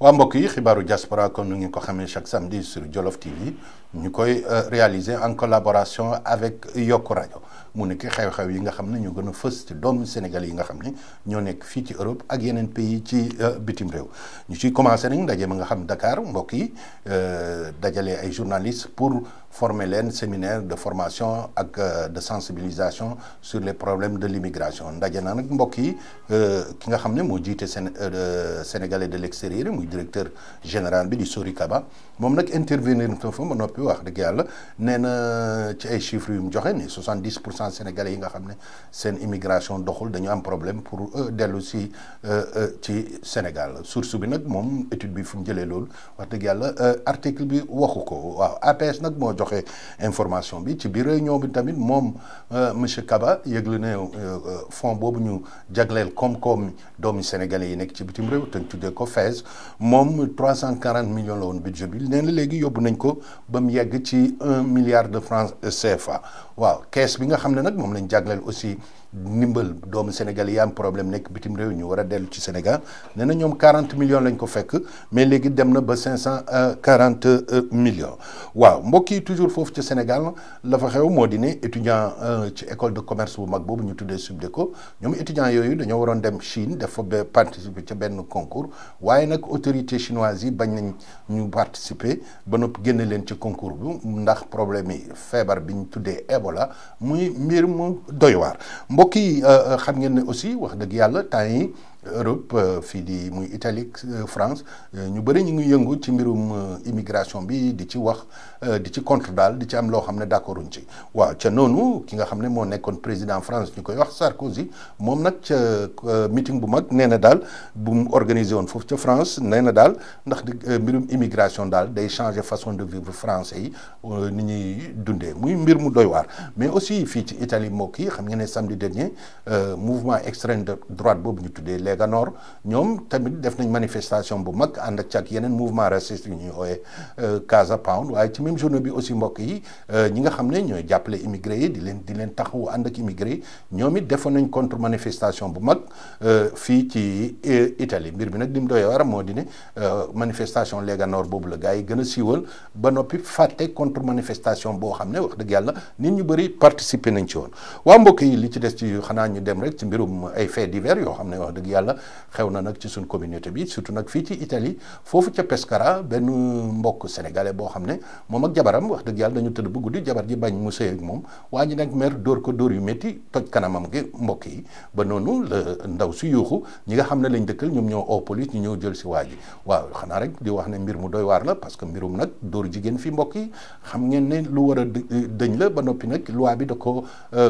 waa mbokk yi xibaaru diaspora comme ni ngeen ko xamee chaque samedi sur Jolof TV ñu koy réaliser en collaboration avec Yokk Rajo mu nekk xew-xew yi nga xam ne ñoo gën a fës ci doomu Sénégal yi nga xam ne ñoo nekk fii ci Europe ak yeneen pays ci bitim réew ñu ciy commencé nag ndaje ma nga xam Dakar mbokk yi dajale ay journalistes pour former leen séminaire de formation ak de sensibilisation sur les problèmes de l'immigration ndaje na nag mbokk yi ki nga xam ne moo jiite Sénégalais de l'extérieur muy directeur général bi di Sori Kaba moom nag intervenir na fa ba noppi wax dëgg yàlla nee na ci ay chiffres yu mu joxe ni 70% sénégalais yi nga xam ne seen immigration doxul dañu am problème pour dellu si ci Sénégal source bi nag moom étude bi fu mu jëlee loolu wax dëgg yàlla article bi waxu ko waaw APS nag moo joxe information bi ci biir réunion bi tamit moom monsieur Kaba yëgle ne fonds boobu ñu jagleel koom-koom doomi sénégalais yi nekk ci bitim réew te ñu tuddee ko FAISE moom 340 millions la woon budget bi nee na léegi yóbbu nañ ko ba mu yegg ci 1 milliard de francs CFA waaw kees bi nga xam ne nag moom lañ jagleel aussi ndimbal doomu Sénégal yi am problème nekk bitim réew ñu war a dellu ci Sénégal nee na ñoom 40 millions lañ ko fekk mais léegi dem na ba 540 millions waaw mbokk yi toujours foofu ci Sénégal la fa xew moo di ne étudiant ci école de commerce bu mag boobu ñu tuddee Subdeco ñoom étudiants yooyu dañoo waroon dem Chine def fa participer ca benn concours waaye nag autorité chinoise yi bañ nañ ñu participer ba noppi génne leen ci concours bi ndax problème yi feebar bi ñu tuddee Ebola muy mbir mu doy waar mbokk yi xam ngeen ne aussi wax dëgg yàlla temps yi Europe fii di muy Italie France ñu bëri ñu ngi yëngu ci mbirum immigration bi di ci wax di ci contre daal di ci am loo xam ne d'accorduñ ci waaw ca noonu ki nga xam ne moo nekkoon président France ñu koy wax Sarkozy moom nag ca meeting bu mag nee na daal bu mu organisé woon foofu ca France nee na daal ndax di mbirum immigration daal day changer façon de vivre français yi ni ñuy dundee muy mbir mu doy waar mais aussi fii ci Italie mbokk yi xam ngeen ne samedi dernier mouvement extrême de droite boobu ñu tuddee Lega Nord ñoom tamit def nañ manifestation bu mag ànd ak càk yeneen mouvement raciste yu ñuy ooyee Casa Pound waaye ci même journée bi aussi mbokk yi ñi nga xam ne ñooy jàppale immigré yi di leen taxawu ànd ak immigré yi ñoom it defoon nañ contre manifestation bu mag fii ci Italie mbir bi nag li mu doy war moo di ne manifestation Lega Nord boobu la gars yi gën a siiwal ba noppi fàtte contre manifestation boo xam ne wax dëgg yàlla nit ñu bëri participer nañ ci woon waa mbokk yi li ci des ci xanaa ñu dem rek ci mbirum ay faits divers yoo xam ne wax dëgg yàlla xew na nag ci suñ communauté bi surtout nag fii ci Italie foofu ca Pescara benn mbokk sénégalais boo xam ne moom ak jabaram wax dëgg yàlla dañu tëdd bu guddi jabar ji bañ mu sëy ak moom waa ji nag mer dóor ko dóor yu métti toj kanamam gi mbokk yi ba noonu la ndaw si yuuxu ñi nga xam ne lañ dëkkal ñoom ñoo oo police ñu ñëw jël si waa ji waaw xanaa rek di wax ne mbir mu doy waar la parce que mbirum nag dóor jigéen fi mbokk yi xam ngeen ne lu war a dëñ la ba noppi nag loi bi da ko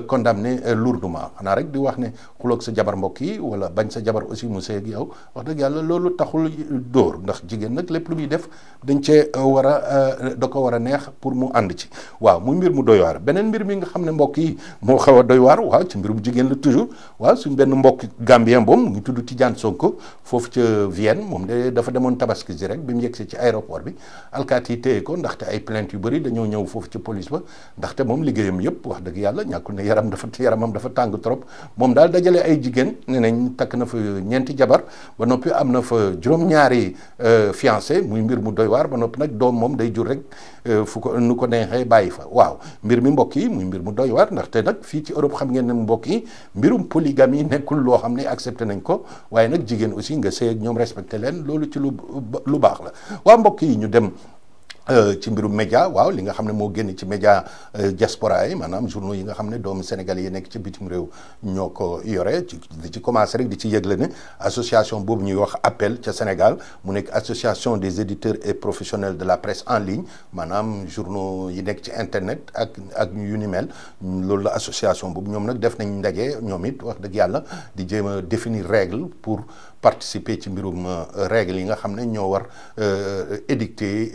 condamné lourdement xanaa rek di wax ne xuloog sa jabar mbokk yi wala bañ sa jabar aussi mu sëy ak yow wax dëgg yàlla loolu taxul dóor ndax jigéen nag lépp lu muy def dañ cee war a da ko war a neex pour mu ànd ci waaw muy mbir mu doy waar beneen mbir mi nga xam ne mbokk yi moo xaw a doy waar waaw ci mbirum jigéen la toujours waaw suñ benn mbokk gambien boobu mu ngi tudd Tidiane Sonko foofu ca Vienne moom de dafa demoon tabaski ji rek bi mu yegsee ci aéroport bi alkaati yi téye ko ndaxte ay plainte yu bëri dañoo ñëw foofu ci police ba ndaxte moom liggéeyam yëpp wax dëgg yàlla ñàkkul ne yaramam dafa tàng trop moom daal dajale ay jigéen ne nañ takk na fa ñeenti jabar ba noppi am na fa juróom-ñaari fiancé muy mbir mu doy waar ba noppi nag doom moom day jur rek fu ko nu ko neexee bàyyi fa waaw mbir mi mbokk yi muy mbir mu doy waar ndaxte nag fii ci Europe xam ngeen ne mbokk yi mbirum polygamie nekkul loo xam ne accepté nañ ko waaye nag jigéen aussi nga sëy ak ñoom respecté leen loolu ci lu baax la waa mbokk yi ñu dem ci mbirum média waaw li nga xam ne moo génn ci média diaspora yi maanaam journaux yi nga xam ne doomu Sénégal yi nekk ci bitim réew ñoo ko yore di ci commencé rek di ci yëgle ne association boobu ñuy wax appel ca Sénégal mu nekk association des éditeurs et professionnels de la presse en ligne maanaam journaux yi nekk ci internet ak yu ni mel loolu la association boobu ñoom nag def nañ ndaje ñoom it wax dëgg yàlla di jéem a définir règle pour participer ci mbirum règle yi nga xam ne ñoo war édicter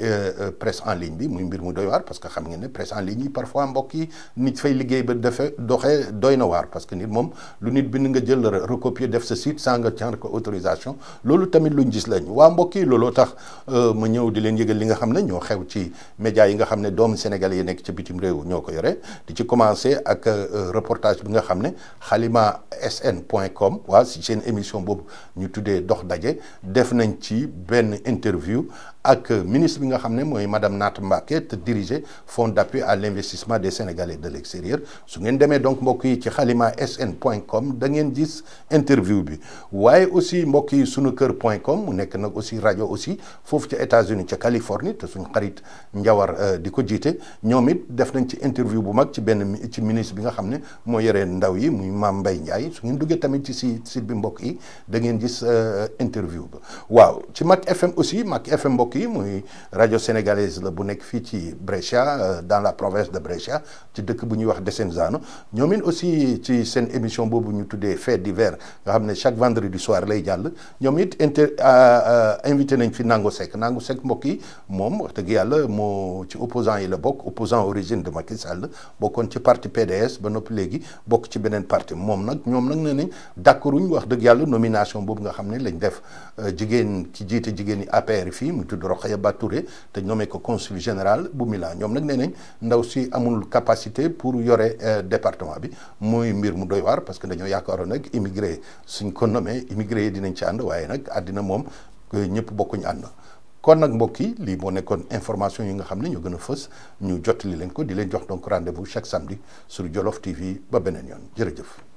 presse en ligne bi muy mbir mu doy waar parce que xam ngeen ne presse en ligne yi parfois mbokk yi nit fay liggéey ba doxee doy na waar parce que nit moom lu nit bind nga jël recopier def sa site sans nga ñaan ko autorisation loolu tamit luñ gis lañ waa mbokk yi looloo tax ma ñëw di leen yëgal li nga xam ne ñoo xew ci médias yi nga xam ne doomu Sénégal yi nekk ci bitim réew ñoo ko yore di ci commencé ak reportage bi nga xam ne xalimasn.com waa si seen émission boobu ñu tuddee dox daje def nañ ci benn interview ak ministre bi nga xam ne mooy madame Naata Mbacké te diriger fonds d'appui à l'investissement des Sénégalais de l'extérieur su ngeen demee donc mbokk yi ci xalimasn.com da ngeen gis interview bi waaye aussi mbokk yi sunukër.com mu nekk nag aussi rajo aussi foofu ca États-Unis ca Californie te suñu xarit Njawar di ko jiite ñoom it def nañ ci interview bu mag ci ministre bi nga xam ne moo yore ndaw yi muy Mame Mbaye Ndiaye su ngeen duggee tamit ci site bi mbokk yi da ngeen gis interview ba waaw ci Mak FM aussi Mak FM mbokk yi muy rajo sénégalaise la bu nekk fii ci Brescia dans la province de Brescia ci dëkk bu ñuy wax Desenzano ñoom it aussi ci seen émission boobu ñu tuddee fait divers nga xam ne chaque vendredi soir lay jàll ñoom it invité nañ fi Nango Seck mbokk yi moom wax dëgg yàlla moo ci opposant yi la bokk opposant origine de Macky Sall bokkoon ci parti PDS ba noppi léegi bokk ci beneen parti ñoom nag nee nañ d'accorduñ wax dëgg yàlla nomination boobu nga xam ne lañ def jigéen ki jiite jigéen ñi APR fii mu tudd Rokhaya Touré te nommé ko consul général bu Milan ñoom nag nee nañ ndaw si amul capacité pour yore département bi muy mbir mu doy waar parce que dañoo yaakaaroon nag immigré suñ ko nommé immigré yi dinañ ci ànd waaye nag àddina moom ñëpp bokkuñ ànd kon nag mbokk yi lii moo nekkoon information yi nga xam ne ñoo gën a fës ñu jottali leen ko di leen jox donc rendez-vous chaque samedi sur Jolof TV ba beneen yoon jërëjëf